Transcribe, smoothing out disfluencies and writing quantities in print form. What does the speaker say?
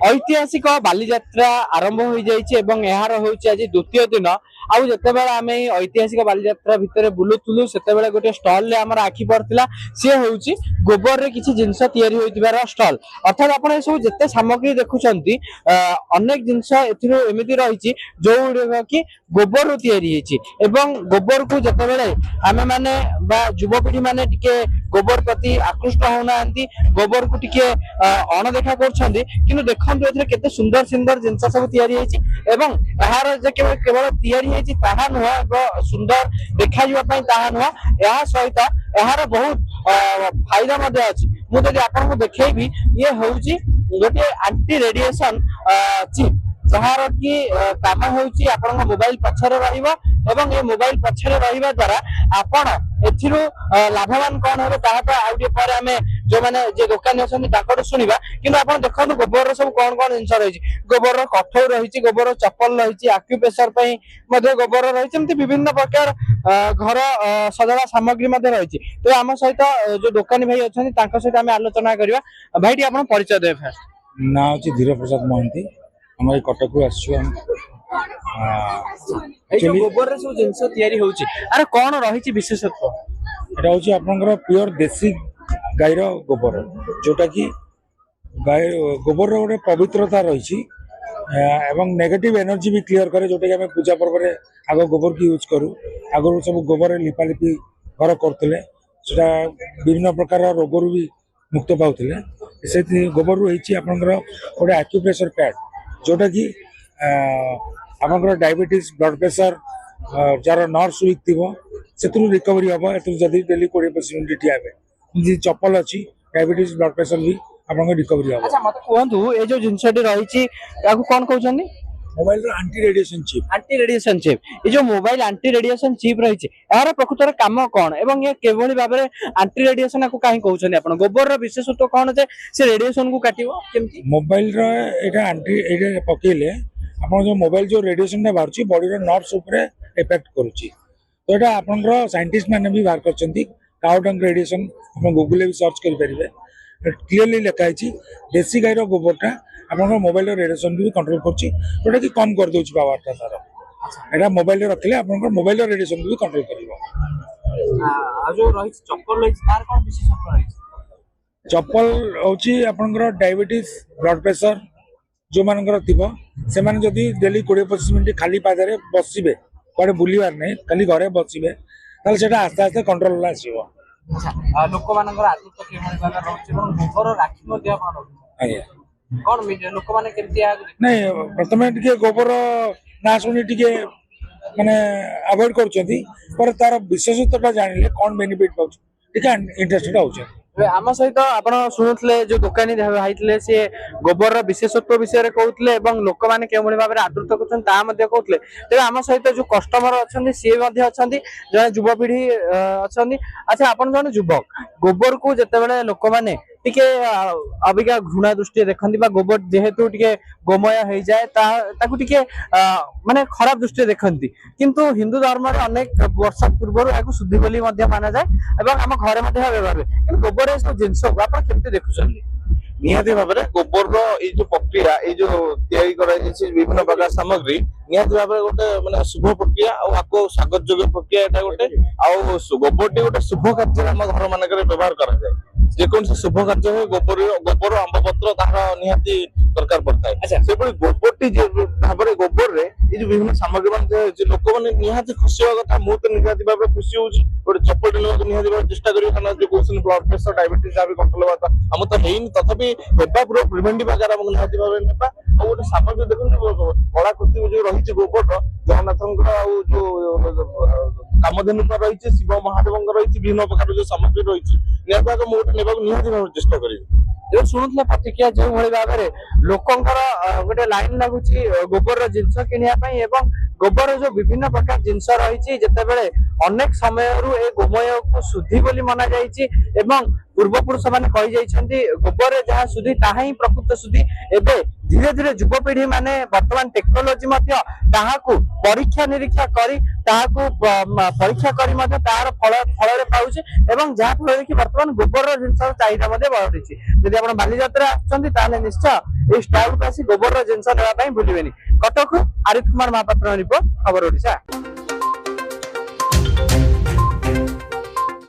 ऐतिहासिक बालीजात्रा आरंभ हो जाइए यार हूँ आज द्वितीय दिन आउ जिते आम ऐतिहासिक बालीजात्रा भितर बुलूलु से गोटे स्टल आम आखि पड़ता सी हूँ गोबर रे किसी जिनस या स्टल अर्थात आप सब जिते सामग्री देखुं अनेक जिनस एमती रही जो कि गोबर गोबर को जिते आम मैंने युवपीढ़ी मैंने गोबर प्रति आकृष्ट होना गोबर को टिके अणदेखा कर देखु केते सुंदर सुंदर जिनस सब यार केवल ताहा नुह सुंदर देखा नुह यह सहित यार बहुत फायदा अच्छी मुझे आपको देखी ये हूँ गोटे एंटी रेडिएशन चिप जार कि कम हो मोबाइल पछरे रही ये मोबाइल पछरे रहा द्वारा आपण लाभवान कौन हे पर आम जो मैंने दुकानी अच्छा शुणा कि आप देखो गोबर सब कौन कौन जिन रही गोबर कठौ रही गोबर चप्पल रही आक्यूप्रेशर गोबर रही विभिन्न प्रकार घर सजड़ा सामग्री रही तो आम सहित जो दुकानी भाई अच्छा सहित आम आलोचना करवा भाई आप परिचय दे फास्ट ना हूँ धीर प्रसाद महांती आम कटक गोबर सब जिन अरे कौन रही विशेषत्व यहाँ हूँ आपंकर प्योर देसी गाईर गोबर जोटा कि गाय गोबर गोटे पवित्रता रही नेगेटिव एनर्जी भी क्लियर करे जोटा कि आम पूजा पर्व में आग गोबर की यूज करूँ आगु सब गोबर लिपालिपि घर करते विभिन्न प्रकार रोग भी मुक्त पाते से गोबर आपंकर गोटे एक्यूप्रेशर पैड जोटा कि आपंकर डायबिटीज ब्लड प्रेशर जार नर्स वीक थी रिकवरी हम जदि डेली 20 मिनट ठिया चप्पल अच्छी डायबिटीज ब्लड प्रेशर भी आपन रिकवरी हम। अच्छा मत कहतु ए जो जिनसटी रही कौन कहते मोबाइल एंटी रेडिएशन चिप ये जो मोबाइल एंटी रेडिएशन चिप रही यार प्रकृतर काम कौन एवं ये केवल भाव में एंटी रेडिएशन को कहीं कहते आप गोबर विशेषत्व कौन जे से रेडिएशन को काटिबो केमती मोबाइल एटा पकेले आप जो मोबाइल जो रेडिएशन बाहर बॉडी नर्व्स उपरे इफेक्ट करुच्ची तो यहाँ आपंकर साइंटिस्ट मैंने भी बाहर कर काउ डंग रेडिएशन आप गूगल भी सर्च करेंगे क्लीयरली लिखाई देसी गाईर गोबरटा आप मोबाइल रेडिएशन भी कंट्रोल करोटा कि कम कर दूसरी पावरटा तार यहाँ मोबाइल रखिले आप मोबाइल रेडिएशन भी कंट्रोल कर चप्पल हूँ आपंकर डायबिटीज ब्लड प्रेशर जो मानकर थी से जदि डेली 20-25 मिनट खाली पादे बसवे कड़े बुलवार नहीं खाली घरे बसवे आस्ते आस्ते कंट्रोल आसो लोक नहीं प्रथम टे गोबर ना शुणी टे माने अवॉइड कर तार विशेषत्वटा जानिले कौन बेनिफिट पाँच इंटरेस्टेड होते आम सहित आप शुणुले जो दुकानी भाई सी गोबर विशेषत्व विषय कहते लोक मैंने क्यों भाव में आदृत करते तेज आम सहित जो कस्टमर अच्छा सी जन युवपीढ़ी अच्छा अच्छा आप जन युवक गोबर को जिते लोक मैंने टिके अबिका घृणा दृष्टि देखती गोबर जेहेतु टिके गोमय हो जाए टिके माने खराब दृष्टि देखती किंतु हिंदू धर्म अनेक वर्ष पूर्व या शुद्धि बोली माना जाए आम घर व्यवहार हुए गोबर सब जिनस केमती देखुं निहाती भाव में गोबर जो प्रक्रिया जो विभिन्न प्रकार सामग्री निहाती भाव में गोटे माने शुभ प्रक्रिया आपको स्वागत योग्य प्रक्रिया एटा गोटे गोबर टी गोटे शुभ कार्य आम घर मानक व्यवहार कराए जेको शुभ कार्य हो गोबर आंब पत्र तार निहाती दरकार पड़ता है से गोबर टी भाव में गोबर रे ये विभिन्न सामग्री मान लोक मैंने निहाती खुशी होगा कथा मुझे निहाती भाव में खुशी होगी गोटे चप्पल निहाती भाव चेष्टा करें जो कहते ब्लड प्रेशर डायबिटीज जहाँ भी कंट्रोल होता आम तो है तथापि पूरा प्रिभेंटिव आकार निहाती भाव में नेबा गोटे सामग्री देखो कलाकृति जो रही गोबर जगन्नाथ जो कामधेनु रही शिव महादेव रही विभिन्न प्रकार जो सामग्री रही निहाती मुझे निहाती भाव चेष्टा करेंगे जो शुणुले प्रतिक्रिया जो भाव में लोकंर गोटे लाइन लगुच गोबर जिनस किनाई गोबर जो विभिन्न प्रकार जिनस रही जिते अनेक समय गोमय को शुद्धि बोली मना जाइए पूर्वपुरुष मैंने कही गोबर जहाँ शुद्धि ताहा ही प्रकृत शुद्धि एवं धीरे धीरे युवपीढ़ी माने वर्तमान टेक्नोलोजी परीक्षा निरीक्षा करी ତାହାକୁ ପରୀକ୍ଷା କରି ମଧ୍ୟ ତାହାର ଫଳରେ ପାଉଛେ ଏବଂ ଯାହା ଫଳରେ କି ବର୍ତ୍ତମାନ ଗୋବରର ଜିନିଷର ଚାହିଦା ମଧ୍ୟ ବଢିଛି। ଯଦି ଆପଣ ବାଲିଯାତ୍ରା ଆସୁଛନ୍ତି ତାହେଲେ ନିଶ୍ଚୟ ଏଇ ଷ୍ଟଲକୁ ଆସି ଗୋବରର ଜିନିଷ ନେବା ପାଇଁ ଭୁଲିବେନି। କଟକରୁ ଆରିଫ କୁମାର ମହାପାତ୍ର ରିପୋର୍ଟ, ଖବର ଓଡ଼ିଶା।